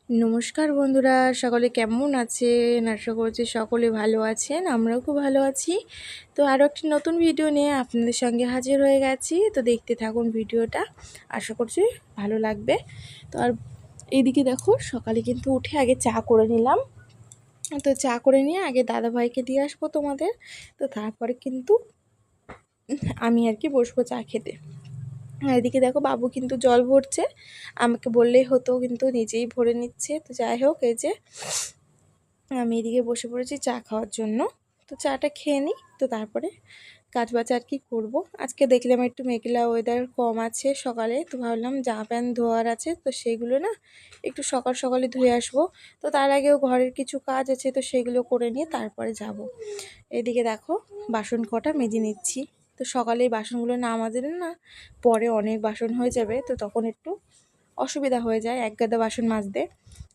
নমস্কার বন্ধুরা, সকলে কেমন আছেন? আশা করছি সকলে ভালো আছেন, আমরাও খুব ভালো আছি। তো আরও একটি নতুন ভিডিও নিয়ে আপনাদের সঙ্গে হাজির হয়ে গেছি। তো দেখতে থাকুন ভিডিওটা, আশা করছি ভালো লাগবে। তো আর এইদিকে দেখো, সকালে কিন্তু উঠে আগে চা করে নিলাম। তো চা করে নিয়ে আগে দাদাভাইকে দিয়ে আসবো তোমাদের। তো তারপরে কিন্তু আমি আর কি বসবো চা খেতে। এদিকে দেখো, বাবু কিন্তু জল ভরছে, আমাকে বললেই হতো, কিন্তু নিজেই ভরে নিচ্ছে। তো যাই হোক, এই যে আমি এদিকে বসে পড়েছি চা খাওয়ার জন্য। তো চাটা খেয়ে নিই, তো তারপরে কাজ বাজ আর কি করবো। আজকে দেখলাম একটু মেঘলা ওয়েদার কম আছে সকালে, তো ভাবলাম জামা প্যান্ট ধোয়ার আছে, তো সেগুলো না একটু সকাল সকালে ধুয়ে আসবো। তো তার আগেও ঘরের কিছু কাজ আছে, তো সেগুলো করে নিয়ে তারপরে যাব। এদিকে দেখো, বাসন কটা মেজে নিচ্ছি। তো সকালে এই বাসনগুলো না মাজলে না পরে অনেক বাসন হয়ে যাবে, তো তখন একটু অসুবিধা হয়ে যায় এক গাদা বাসন মাজতে।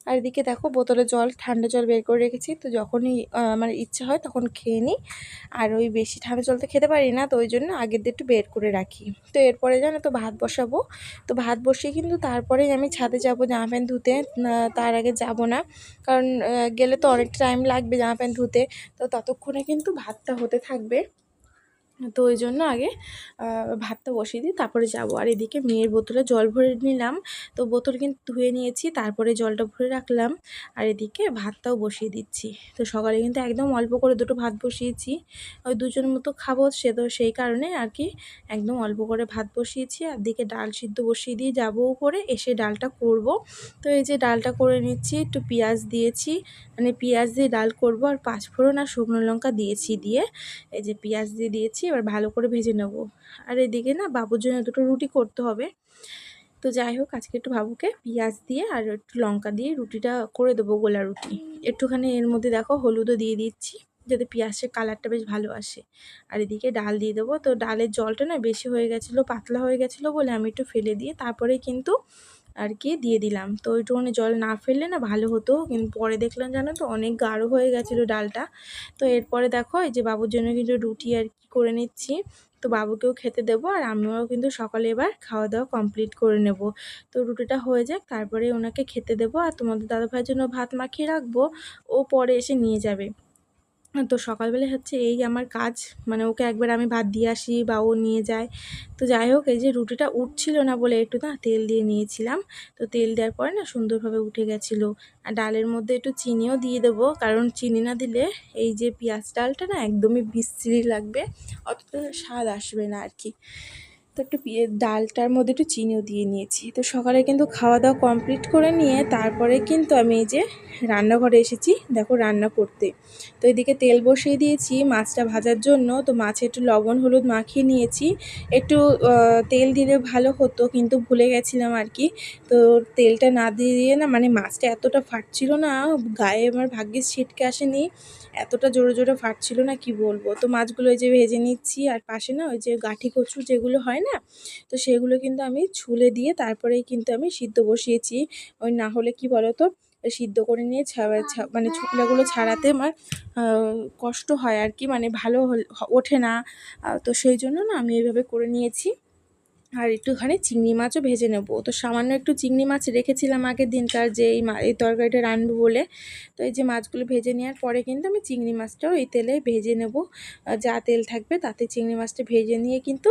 আর এদিকে দেখো, বোতলে জল, ঠান্ডা জল বের করে রেখেছি। তো যখনই আমার ইচ্ছা হয় তখন খেয়ে নিই। আর ওই বেশি ঠান্ডা জল তো খেতে পারি না, তো ওই জন্য আগের দিয়ে একটু বের করে রাখি। তো এরপরে জানো তো ভাত বসাবো। তো ভাত বসিয়ে কিন্তু তারপরেই আমি ছাদে যাব জামা প্যান্ট ধুতে। তার আগে যাব না, কারণ গেলে তো অনেক টাইম লাগবে জামা প্যান্ট ধুতে। তো ততক্ষণে কিন্তু ভাতটা হতে থাকবে। তো ওই জন্য আগে ভাতটা বসিয়ে দিই, তারপরে যাব। আর এদিকে মেয়ের বোতলে জল ভরে নিলাম। তো বোতল কিন্তু ধুয়ে নিয়েছি, তারপরে জলটা ভরে রাখলাম। আর এদিকে ভাতটাও বসিয়ে দিচ্ছি। তো সকালে কিন্তু একদম অল্প করে দুটো ভাত বসিয়েছি, ওই দুজন মতো খাবো, সে তো সেই কারণে আর কি একদম অল্প করে ভাত বসিয়েছি। আর দিকে ডাল সিদ্ধ বসিয়ে দিয়ে যাবো উপরে, এসে ডালটা করব। তো এই যে ডালটা করে নিচ্ছি, একটু পেঁয়াজ দিয়েছি, মানে পেঁয়াজ দিয়ে ডাল করব। আর পাঁচফোড়ন আর শুকনো লঙ্কা দিয়েছি, দিয়ে এই যে পেঁয়াজ দিয়ে দিয়েছি, এবার ভালো করে ভেজে নেব। আর এদিকে না বাবুর জন্য দুটো রুটি করতে হবে। তো যাই হোক, আজকে একটু বাবুকে পেঁয়াজ দিয়ে আর একটু লঙ্কা দিয়ে রুটিটা করে দেবো, গোলা রুটি। একটুখানি এর মধ্যে দেখো হলুদও দিয়ে দিচ্ছি, যাতে পেঁয়াজের কালারটা বেশ ভালো আসে। আর এদিকে ডাল দিয়ে দেবো। তো ডালের জলটা না বেশি হয়ে গেছিলো, পাতলা হয়ে গেছিলো বলে আমি একটু ফেলে দিয়ে তারপরে কিন্তু আর কি দিয়ে দিলাম। তো ওইটুকুনি জল না ফেললে না ভালো হতো, কিন্তু পরে দেখলাম জানো তো অনেক গাঢ় হয়ে গেছিলো ডালটা। তো এরপরে দেখো, এই যে বাবুর জন্য কিন্তু রুটি আর কি করে নিচ্ছি। তো বাবুকেও খেতে দেবো, আর আমিও কিন্তু সকালে এবার খাওয়া দাওয়া কমপ্লিট করে নেব। তো রুটিটা হয়ে যাক, তারপরে ওনাকে খেতে দেবো। আর তোমাদের দাদাভাইয়ের জন্য ভাত মাখিয়ে রাখবো, ও পরে এসে নিয়ে যাবে। তো সকালবেলা হচ্ছে এই আমার কাজ, মানে ওকে একবার আমি ভাত দিয়ে আসি বা ও নিয়ে যায়। তো যাই হোক, এই যে রুটিটা উঠছিল না বলে একটু না তেল দিয়ে নিয়েছিলাম। তো তেল দেওয়ার পরে না সুন্দরভাবে উঠে গেছিলো। আর ডালের মধ্যে একটু চিনিও দিয়ে দেবো, কারণ চিনি না দিলে এই যে পেঁয়াজ ডালটা না একদমই বিশ্রী লাগবে, অতটা স্বাদ আসবে না আর কি। তো একটু ডালটার মধ্যে একটু চিনিও দিয়ে নিয়েছি। তো সকালে কিন্তু খাওয়া দাওয়া কমপ্লিট করে নিয়ে তারপরে কিন্তু আমি এই যে রান্নাঘরে এসেছি দেখো রান্না করতে। তো এদিকে তেল বসিয়ে দিয়েছি মাছটা ভাজার জন্য। তো মাছে একটু লবণ হলুদ মাখিয়ে নিয়েছি। একটু তেল দিলে ভালো হতো, কিন্তু ভুলে গেছিলাম আর কি। তো তেলটা না দিয়ে না, মানে মাছটা এতটা ফাটছিল না, গায়ে আমার ভাগ্যিস ছিটকে আসেনি, এতটা জোরে জোরে ফাটছিল না কি বলবো। তো মাছগুলো এই যে ভেজে নিচ্ছি, আর পাশে না ওই যে গাঁঠি কচু যেগুলো হয় না, তো সেগুলো কিন্তু আমি ছুলে দিয়ে তারপরেই কিন্তু আমি সিদ্ধ বসিয়েছি। ওই না হলে কি বলো তো, সিদ্ধ করে নিয়ে মানে ছোকলাগুলো ছাড়াতে আমার কষ্ট হয় আর কি, মানে ভালো ওঠে না। তো সেই জন্য না আমি এইভাবে করে নিয়েছি। আর একটুখানি চিংড়ি মাছও ভেজে নেব। তো সামান্য একটু চিংড়ি মাছ রেখেছিলাম আগের দিনকার, যে এই তরকারিটা রান্নবো বলে। তো এই যে মাছগুলো ভেজে নেওয়ার পরে কিন্তু আমি চিংড়ি মাছটাও এই তেলে ভেজে নেব। যা তেল থাকবে তাতে চিংড়ি মাছটা ভেজে নিয়ে কিন্তু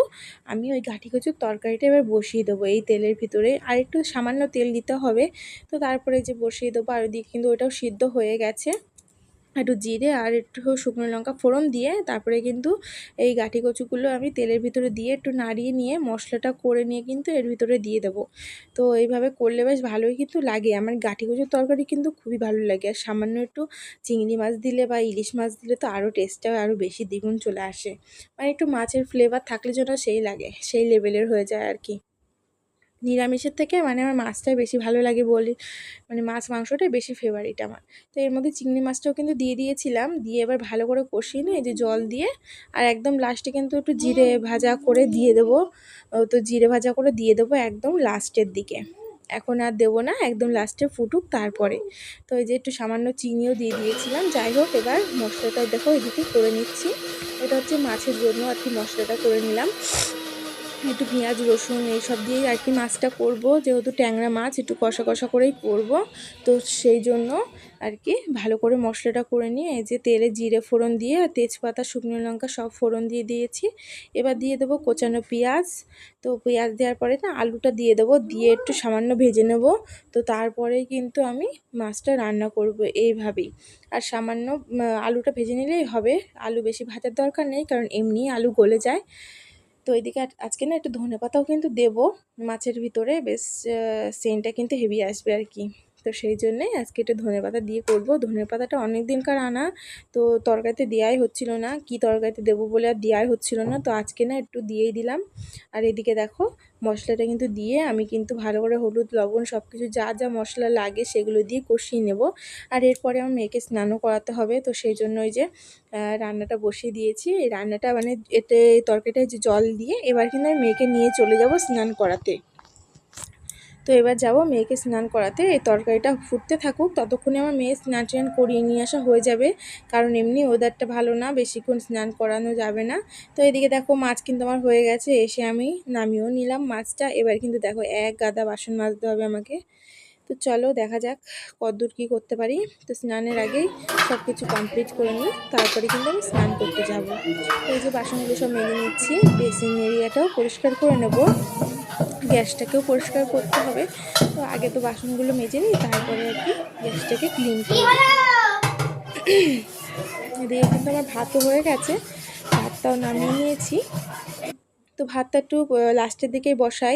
আমি ওই গাঁঠি কচুর তরকারিটা এবার বসিয়ে দেবো এই তেলের ভিতরে। আর একটু সামান্য তেল দিতে হবে। তো তারপরে যে বসিয়ে দেবো, আর ওদিকে কিন্তু ওটাও সিদ্ধ হয়ে গেছে। একটু জিরে আর একটু শুকনো লঙ্কা ফোড়ন দিয়ে তারপরে কিন্তু এই গাঁঠি কচুগুলো আমি তেলের ভিতরে দিয়ে একটু নাড়িয়ে নিয়ে মশলাটা করে নিয়ে কিন্তু এর ভিতরে দিয়ে দেবো। তো এইভাবে করলে বেশ ভালোই কিন্তু লাগে, আমার গাঁঠি কচুর তরকারি কিন্তু খুবই ভালো লাগে। আর সামান্য একটু চিংড়ি মাছ দিলে বা ইলিশ মাছ দিলে তো আরও টেস্টটা আরও বেশি দ্বিগুণ চলে আসে, মানে একটু মাছের ফ্লেভার থাকলে যেন সেই লাগে, সেই লেভেলের হয়ে যায় আর কি। নিরামিষের থেকে মানে আমার মাছটাই বেশি ভালো লাগে বলি, মানে মাছ মাংসটাই বেশি ফেভারিট আমার। তো এর মধ্যে চিংড়ি মাছটাও কিন্তু দিয়ে দিয়েছিলাম, দিয়ে এবার ভালো করে কষিয়ে নিয়ে এই যে জল দিয়ে, আর একদম লাস্টে কিন্তু একটু জিরে ভাজা করে দিয়ে দেবো। তো জিরে ভাজা করে দিয়ে দেবো একদম লাস্টের দিকে, এখন আর দেবো না, একদম লাস্টে ফুটুক তারপরে। তো এই যে একটু সামান্য চিনিও দিয়ে দিয়েছিলাম। যাই হোক, এবার মশলাটা দেখো এদিকে করে নিচ্ছি, এটা হচ্ছে মাছের জন্য আর কি মশলাটা করে নিলাম। একটু পেঁয়াজ রসুন এইসব দিয়েই আর কি মাছটা করব, যেহেতু ট্যাংরা মাছ একটু কষা কষা করেই করব। তো সেই জন্য আর কি ভালো করে মশলাটা করে নিয়ে এই যে তেলে জিরে ফোড়ন দিয়ে তেজপাতা শুকনো লঙ্কা সব ফোড়ন দিয়ে দিয়েছি। এবার দিয়ে দেবো কোচানো পেঁয়াজ। তো পেঁয়াজ দেওয়ার পরে না আলুটা দিয়ে দেবো, দিয়ে একটু সামান্য ভেজে নেব। তো তারপরেই কিন্তু আমি মাছটা রান্না করব এইভাবেই। আর সামান্য আলুটা ভেজে নিলেই হবে, আলু বেশি ভাজার দরকার নেই, কারণ এমনি আলু গলে যায়। তো এদিকে আজকে না একটু ধনেপাতাও কিন্তু দেবো মাছের ভিতরে, বেশ সেন্টটা কিন্তু হেভি আসবে আর কি। তো সেই জন্যে আজকে একটু ধনেপাতা দিয়ে করব। ধনেপাতাটা অনেক দিনকার আনা, তো তরকারিতে দেওয়াই হচ্ছিল না, কি তরকারিতে দেবো বলে আর দেওয়াই হচ্ছিল না। তো আজকে না একটু দিয়েই দিলাম। আর এদিকে দেখো মশলাটা কিন্তু দিয়ে আমি কিন্তু ভালো করে হলুদ লবণ সব কিছু যা যা মশলা লাগে সেগুলো দিয়ে কষিয়ে নেব। আর এরপরে আমার মেয়েকে স্নানও করাতে হবে, তো সেই জন্য ওই যে রান্নাটা বসিয়ে দিয়েছি। এই রান্নাটা মানে এতে তরকারিটায় যে জল দিয়ে এবার কিন্তু আমি মেয়েকে নিয়ে চলে যাব স্নান করাতে। তো এবার যাব মেয়েকে স্নান করাতে, এই তরকারিটা ফুটতে থাকুক, ততক্ষণে আমার মেয়ে স্নান টান করিয়ে নিয়ে আসা হয়ে যাবে, কারণ এমনি ওয়েদারটা ভালো না, বেশিক্ষণ স্নান করানো যাবে না। তো এদিকে দেখো মাছ কিন্তু আমার হয়ে গেছে, এসে আমি নামিয়েও নিলাম মাছটা। এবার কিন্তু দেখো এক গাদা বাসন মাজতে হবে আমাকে। তো চলো দেখা যাক কতদূর কী করতে পারি। তো স্নানের আগেই সব কিছু কমপ্লিট করে নিই, তারপরে কিন্তু আমি স্নান করতে যাব। এই যে বাসনগুলো সব মেজে নিচ্ছি, বেসিন এরিয়াটাও পরিষ্কার করে নেব, গ্যাসটাকেও পরিষ্কার করতে হবে। তো আগে তো বাসনগুলো মেজে নিই, তারপরে আর কি গ্যাসটাকে ক্লিন করে নিই। এদিকে কিন্তু আমার ভাতও হয়ে গেছে, ভাতটাও নামিয়ে নিয়েছি। তো ভাতটা একটু লাস্টের দিকেই বসাই,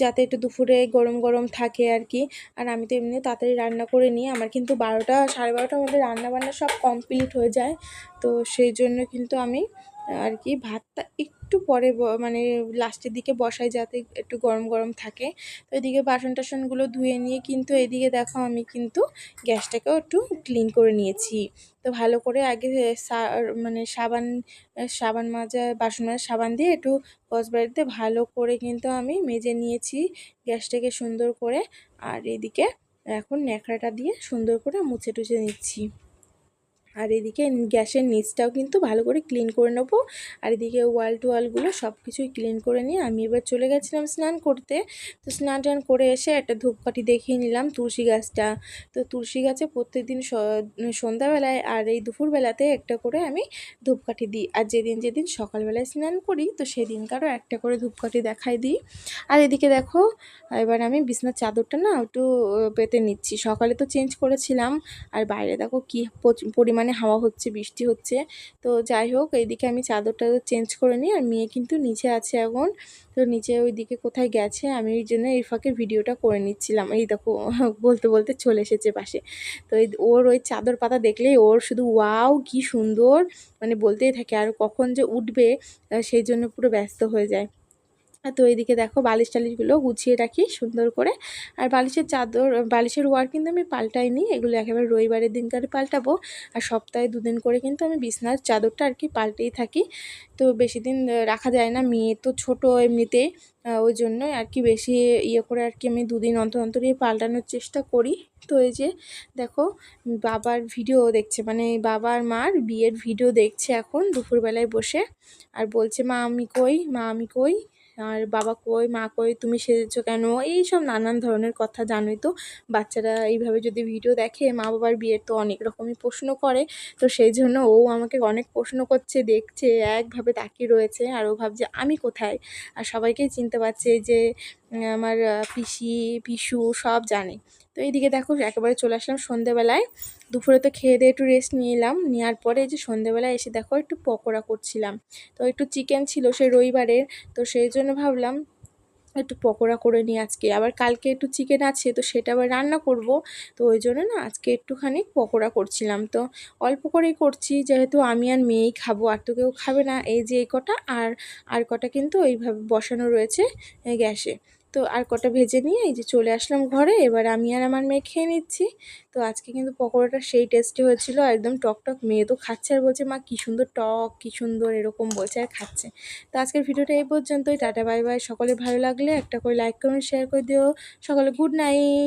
যাতে একটু দুপুরে গরম গরম থাকে আর কি। আর আমি তো এমনি তাড়াতাড়ি রান্না করে নিই, আমার কিন্তু 12টা 12:30টার মধ্যে রান্নাবান্না সব কমপ্লিট হয়ে যায়। তো সেই জন্য কিন্তু আমি আর কি ভাতটা একটু পরে মানে লাস্টের দিকে বসাই, যাতে একটু গরম গরম থাকে। তো এদিকে বাসন টাসনগুলো ধুয়ে নিয়ে কিন্তু এদিকে দেখো আমি কিন্তু গ্যাসটাকেও একটু ক্লিন করে নিয়েছি। তো ভালো করে আগে মানে সাবান মাজা বাসন মাজার সাবান দিয়ে একটু কসবারিতে ভালো করে কিন্তু আমি মেজে নিয়েছি গ্যাসটাকে সুন্দর করে। আর এদিকে এখন ন্যাকড়াটা দিয়ে সুন্দর করে মুছে টুছে নিচ্ছি। আর এদিকে গ্যাসের নিচটাও কিন্তু ভালো করে ক্লিন করে নেবো। আর এদিকে ওয়াল টোয়ালগুলো সব কিছুই ক্লিন করে নিয়ে আমি এবার চলে গেছিলাম স্নান করতে। তো স্নান টান করে এসে একটা ধূপকাঠি দেখিয়ে নিলাম তুলসী গাছটা। তো তুলসী গাছে প্রত্যেকদিন সন্ধ্যাবেলায় আর এই দুপুরবেলাতে একটা করে আমি ধূপকাঠি দিই। আর যেদিন যেদিন সকালবেলায় স্নান করি তো সেদিনকারও একটা করে ধূপকাঠি দেখাই দিই। আর এদিকে দেখো এবার আমি বিছনার চাদরটা না একটু পেতে নিচ্ছি, সকালে তো চেঞ্জ করেছিলাম। আর বাইরে দেখো কি পরিমাণে হাওয়া হচ্ছে, বৃষ্টি হচ্ছে। তো যাই হোক এইদিকে আমি চাদরটা চেঞ্জ করে নিই। আর মেয়ে কিন্তু নিচে আছে এখন, তো নিচে ওইদিকে কোথায় গেছে, আমি ওই জন্য এই ফাঁকে ভিডিওটা করে নিচ্ছিলাম। এই দেখো বলতে বলতে চলে এসেছে পাশে। তো ওর ওই চাদর পাতা দেখলেই ওর শুধু ওয়াও কি সুন্দর মানে বলতেই থাকে, আর কখন যে উঠবে সেই জন্য পুরো ব্যস্ত হয়ে যায়। তো এইদিকে দেখো বালিশ টালিশগুলো গুছিয়ে রাখি সুন্দর করে। আর বালিশের চাদর বালিশের ওয়ার কিন্তু আমি পাল্টাইনি, এগুলো একেবারে রবিবারের দিনকারে পাল্টাবো। আর সপ্তাহে 2 দিন করে কিন্তু আমি বিছনার চাদরটা আর কি পাল্টেই থাকি। তো বেশি দিন রাখা যায় না, মেয়ে তো ছোট এমনিতেই, ওই জন্যই আর কি বেশি ইয়ে করে আর কি আমি 2 দিন অন্তর অন্তরই পাল্টানোর চেষ্টা করি। তো এই যে দেখো বাবার ভিডিও দেখছে, মানে বাবার মার বিয়ের ভিডিও দেখছে এখন দুপুরবেলায় বসে। আর বলছে মা আমি কই, মা আমি কই, আর বাবা কই, মা কই, তুমি সেজেছো কেন, এই সব নানান ধরনের কথা। জানোই তো বাচ্চারা এইভাবে যদি ভিডিও দেখে মা বাবার বিয়ের, তো অনেক রকমই প্রশ্ন করে। তো সেই জন্য ও আমাকে অনেক প্রশ্ন করছে, দেখছে একভাবে তাকিয়ে রয়েছে, আর ও ভাবছে আমি কোথায়। আর সবাইকেই চিনতে পারছে, এই যে আমার পিসি পিসু সব জানে। তো এইদিকে দেখো একেবারে চলে আসলাম সন্ধেবেলায়। দুপুরে তো খেয়ে দিয়ে একটু রেস্ট নিলাম, নেওয়ার পরে এই যে সন্ধেবেলায় এসে দেখো একটু পকোড়া করছিলাম। তো একটু চিকেন ছিল সেই রবিবারের, তো সেই জন্য ভাবলাম একটু পকোড়া করে নিই আজকে। আবার কালকে একটু চিকেন আছে, তো সেটা আবার রান্না করব। তো ওই জন্য না আজকে একটুখানি পকোড়া করছিলাম। তো অল্প করেই করছি, যেহেতু আমি আর মেয়েই খাবো, আর তো কেউ খাবে না। এই যে এই কটা আর কটা কিন্তু এইভাবে বসানো রয়েছে গ্যাসে। তো আর কটা ভেজে নিয়ে এই যে চলে আসলাম ঘরে, এবার আমি আর আমার মেয়ে খেয়ে নিচ্ছি। তো আজকে কিন্তু পকোড়াটা সেই টেস্টি হয়েছিল, একদম টক টক। মেয়ে তো খাচ্ছে আর বলছে মা কী সুন্দর টক, কী সুন্দর এরকম বলছে আর খাচ্ছে। তো আজকের ভিডিওটা এই পর্যন্তই। Tata bye bye. সকলে ভালো লাগলে একটা করে লাইক কমেন্ট শেয়ার করে দিও। সকলে গুড নাইট।